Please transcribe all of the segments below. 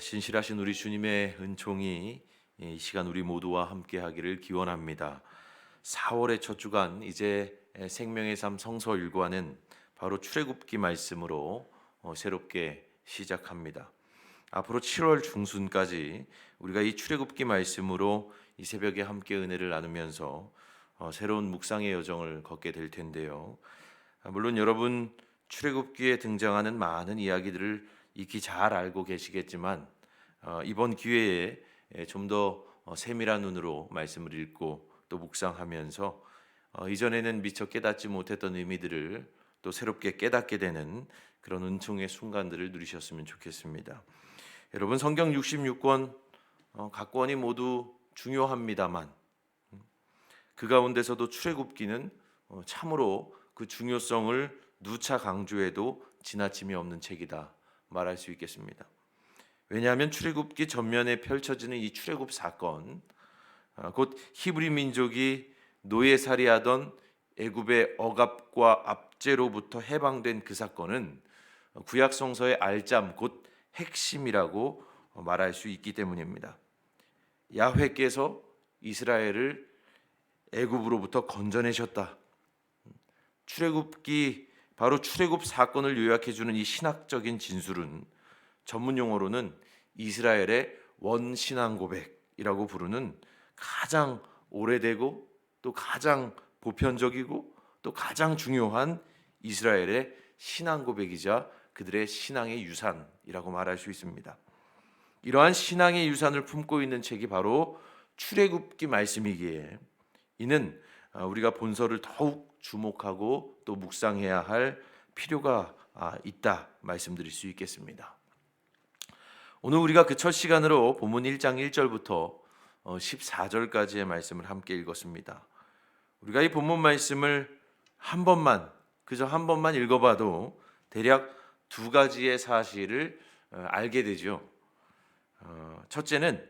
신실하신 우리 주님의 은총이 이 시간 우리 모두와 함께하기를 기원합니다. 4월의 첫 주간 이제 생명의 삶 성서 일과는 바로 출애굽기 말씀으로 새롭게 시작합니다. 앞으로 7월 중순까지 우리가 이 출애굽기 말씀으로 이 새벽에 함께 은혜를 나누면서 새로운 묵상의 여정을 걷게 될 텐데요. 물론 여러분 출애굽기에 등장하는 많은 이야기들을 익히 잘 알고 계시겠지만 이번 기회에 좀 더 세밀한 눈으로 말씀을 읽고 또 묵상하면서 이전에는 미처 깨닫지 못했던 의미들을 또 새롭게 깨닫게 되는 그런 은총의 순간들을 누리셨으면 좋겠습니다. 여러분 성경 66권 각 권이 모두 중요합니다만 그 가운데서도 출애굽기는 참으로 그 중요성을 누차 강조해도 지나침이 없는 책이다 말할 수 있겠습니다. 왜냐하면 출애굽기 전면에 펼쳐지는 이 출애굽 사건, 곧 히브리 민족이 노예살이하던 애굽의 억압과 압제로부터 해방된 그 사건은 구약 성서의 알점 곧 핵심이라고 말할 수 있기 때문입니다. 야훼께서 이스라엘을 애굽으로부터 건져내셨다. 출애굽기 바로 출애굽 사건을 요약해 주는 이 신학적인 진술은 전문 용어로는 이스라엘의 원신앙 고백이라고 부르는 가장 오래되고 또 가장 보편적이고 또 가장 중요한 이스라엘의 신앙 고백이자 그들의 신앙의 유산이라고 말할 수 있습니다. 이러한 신앙의 유산을 품고 있는 책이 바로 출애굽기 말씀이기에 이는 우리가 본서를 더욱 주목하고 또 묵상해야 할 필요가 있다 말씀드릴 수 있겠습니다. 오늘 우리가 그 첫 시간으로 본문 1장 1절부터 14절까지의 말씀을 함께 읽었습니다. 우리가 이 본문 말씀을 그저 한 번만 읽어봐도 대략 두 가지의 사실을 알게 되죠. 첫째는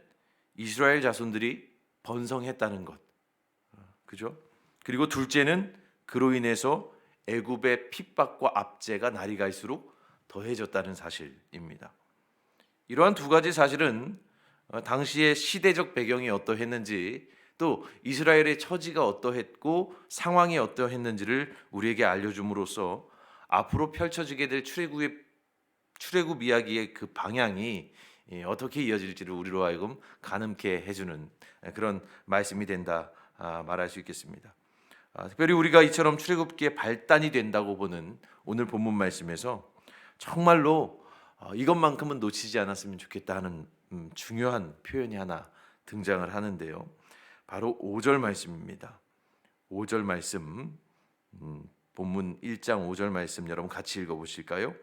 이스라엘 자손들이 번성했다는 것, 그죠? 그리고 둘째는 그로 인해서 애굽의 핍박과 압제가 날이 갈수록 더해졌다는 사실입니다. 이러한 두 가지 사실은 당시의 시대적 배경이 어떠했는지 또 이스라엘의 처지가 어떠했고 상황이 어떠했는지를 우리에게 알려줌으로써 앞으로 펼쳐지게 될 출애굽 이야기의 그 방향이 어떻게 이어질지를 우리로 하여금 가늠케 해주는 그런 말씀이 된다 말할 수 있겠습니다. 특별히 우리가 이처럼 출애굽기의 발단이 된다고 보는 오늘 본문 말씀에서 정말로 이것만큼은 놓치지 않았으면 좋겠다 하는 중요한 표현이 하나 등장을 하는데요. 바로 5절 말씀입니다. 5절 말씀, 본문 1장 5절 말씀 여러분 같이 읽어보실까요?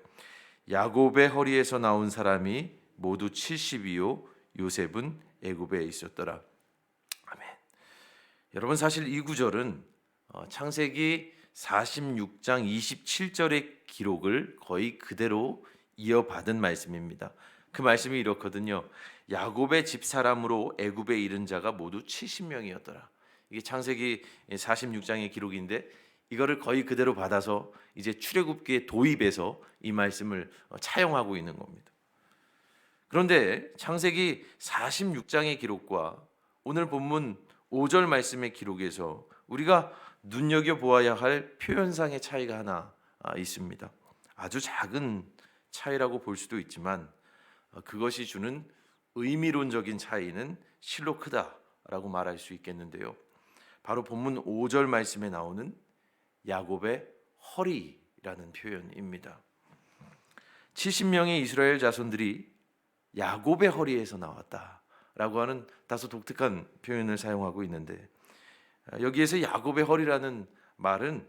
야곱의 허리에서 나온 사람이 모두 70이요 요셉은 애굽에 있었더라. 아멘. 여러분 사실 이 구절은 창세기 46장 27절의 기록을 거의 그대로 이어받은 말씀입니다. 그 말씀이 이렇거든요. 야곱의 집사람으로 애굽에 이른 자가 모두 70명이었더라. 이게 창세기 46장의 기록인데 이거를 거의 그대로 받아서 이제 출애굽기에 도입해서 이 말씀을 차용하고 있는 겁니다. 그런데 창세기 46장의 기록과 오늘 본문 5절 말씀의 기록에서 우리가 눈여겨보아야 할 표현상의 차이가 하나 있습니다. 아주 작은 차이라고 볼 수도 있지만 그것이 주는 의미론적인 차이는 실로 크다라고 말할 수 있겠는데요. 바로 본문 5절 말씀에 나오는 야곱의 허리라는 표현입니다. 70명의 이스라엘 자손들이 야곱의 허리에서 나왔다라고 하는 다소 독특한 표현을 사용하고 있는데 여기에서 야곱의 허리라는 말은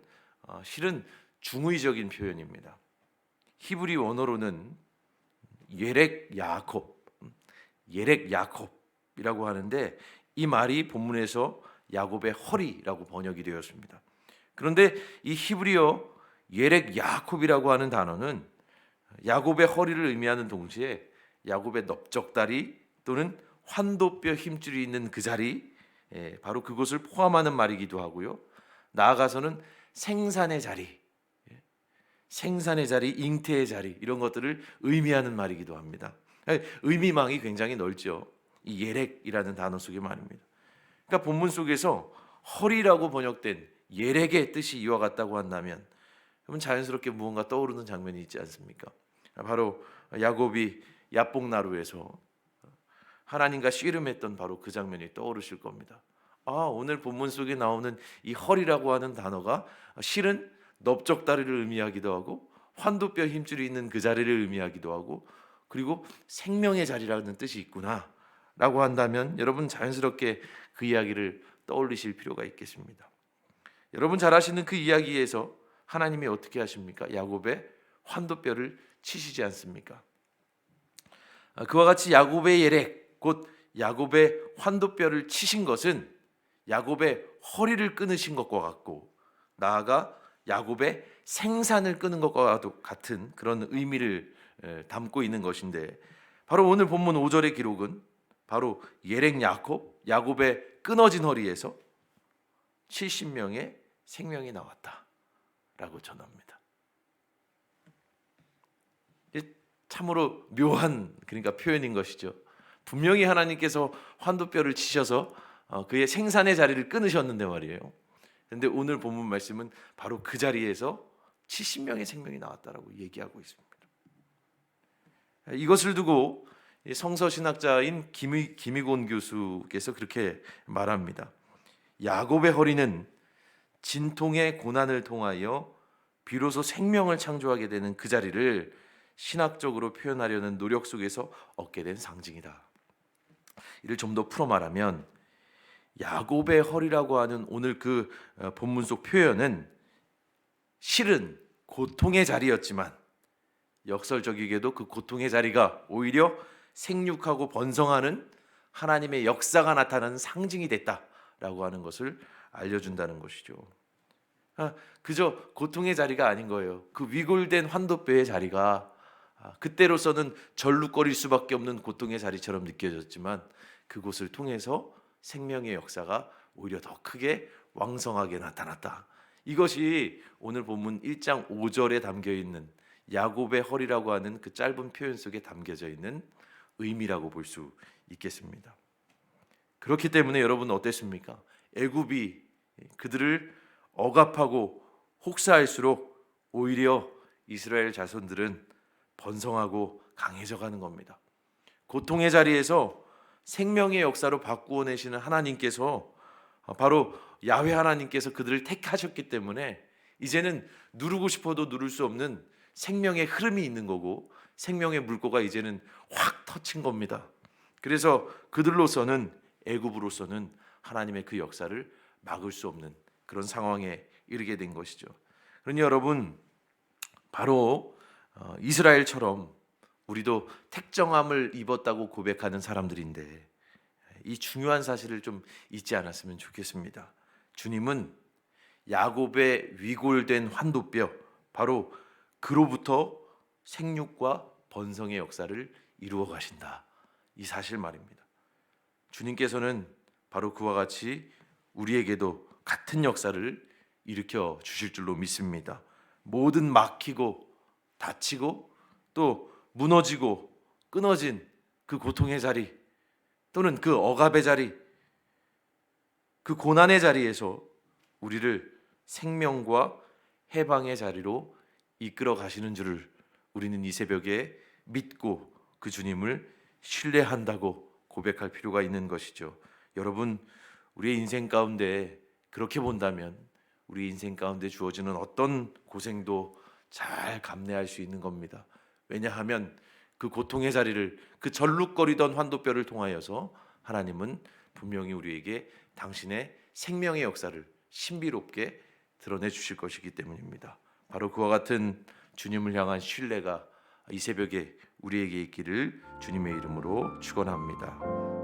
실은 중의적인 표현입니다. 히브리 원어로는 예렉 야콥이라고 하는데 이 말이 본문에서 야곱의 허리라고 번역이 되었습니다. 그런데 이 히브리어 예렉 야콥이라고 하는 단어는 야곱의 허리를 의미하는 동시에 야곱의 넓적다리 또는 환도뼈 힘줄이 있는 그 자리, 바로 그것을 포함하는 말이기도 하고요. 나아가서는 생산의 자리, 잉태의 자리 이런 것들을 의미하는 말이기도 합니다. 의미망이 굉장히 넓죠. 이 예렉이라는 단어 속의 말입니다. 그러니까 본문 속에서 허리라고 번역된 예렉의 뜻이 이와 같다고 한다면 그러면 자연스럽게 무언가 떠오르는 장면이 있지 않습니까? 바로 야곱이 야복나루에서 하나님과 씨름했던 바로 그 장면이 떠오르실 겁니다. 오늘 본문 속에 나오는 이 허리라고 하는 단어가 실은 넓적다리를 의미하기도 하고 환도뼈 힘줄이 있는 그 자리를 의미하기도 하고 그리고 생명의 자리라는 뜻이 있구나 라고 한다면 여러분 자연스럽게 그 이야기를 떠올리실 필요가 있겠습니다. 여러분 잘 아시는 그 이야기에서 하나님이 어떻게 하십니까? 야곱의 환도뼈를 치시지 않습니까? 그와 같이 야곱의 예렉 곧 야곱의 환도뼈를 치신 것은 야곱의 허리를 끊으신 것과 같고 나아가 야곱의 생산을 끊은 것과 같은 그런 의미를 담고 있는 것인데 바로 오늘 본문 5절의 기록은 바로 예렉 야곱의 끊어진 허리에서 70명의 생명이 나왔다라고 전합니다. 참으로 묘한 그러니까 표현인 것이죠. 분명히 하나님께서 환도뼈를 치셔서 그의 생산의 자리를 끊으셨는데 말이에요. 그런데 오늘 본문 말씀은 바로 그 자리에서 70명의 생명이 나왔다라고 얘기하고 있습니다. 이것을 두고 성서신학자인 김희곤 교수께서 그렇게 말합니다. 야곱의 허리는 진통의 고난을 통하여 비로소 생명을 창조하게 되는 그 자리를 신학적으로 표현하려는 노력 속에서 얻게 된 상징이다. 이를 좀 더 풀어 말하면 야곱의 허리라고 하는 오늘 그 본문 속 표현은 실은 고통의 자리였지만 역설적이게도 그 고통의 자리가 오히려 생육하고 번성하는 하나님의 역사가 나타나는 상징이 됐다라고 하는 것을 알려준다는 것이죠. 그저 고통의 자리가 아닌 거예요. 그 위골된 환도뼈의 자리가 그때로서는 절룩거릴 수밖에 없는 고통의 자리처럼 느껴졌지만 그곳을 통해서 생명의 역사가 오히려 더 크게 왕성하게 나타났다. 이것이 오늘 본문 1장 5절에 담겨 있는 야곱의 허리라고 하는 그 짧은 표현 속에 담겨져 있는 의미라고 볼 수 있겠습니다. 그렇기 때문에 여러분 어땠습니까? 애굽이 그들을 억압하고 혹사할수록 오히려 이스라엘 자손들은 번성하고 강해져 가는 겁니다. 고통의 자리에서 생명의 역사로 바꾸어 내시는 하나님께서 바로 야훼 하나님께서 그들을 택하셨기 때문에 이제는 누르고 싶어도 누를 수 없는 생명의 흐름이 있는 거고 생명의 물꼬가 이제는 확 터친 겁니다. 그래서 그들로서는 애굽으로서는 하나님의 그 역사를 막을 수 없는 그런 상황에 이르게 된 것이죠. 그러니 여러분 바로 이스라엘처럼 우리도 택정함을 입었다고 고백하는 사람들인데 이 중요한 사실을 좀 잊지 않았으면 좋겠습니다. 주님은 야곱의 위골된 환도뼈 바로 그로부터 생육과 번성의 역사를 이루어 가신다. 이 사실 말입니다. 주님께서는 바로 그와 같이 우리에게도 같은 역사를 일으켜 주실 줄로 믿습니다. 모든 막히고 다치고 또 무너지고 끊어진 그 고통의 자리 또는 그 억압의 자리 그 고난의 자리에서 우리를 생명과 해방의 자리로 이끌어 가시는 줄을 우리는 이 새벽에 믿고 그 주님을 신뢰한다고 고백할 필요가 있는 것이죠. 여러분 우리의 인생 가운데 그렇게 본다면 우리 인생 가운데 주어지는 어떤 고생도 잘 감내할 수 있는 겁니다. 왜냐하면 그 고통의 자리를 그 절룩거리던 환도뼈를 통하여서 하나님은 분명히 우리에게 당신의 생명의 역사를 신비롭게 드러내 주실 것이기 때문입니다. 바로 그와 같은 주님을 향한 신뢰가 이 새벽에 우리에게 있기를 주님의 이름으로 축원합니다.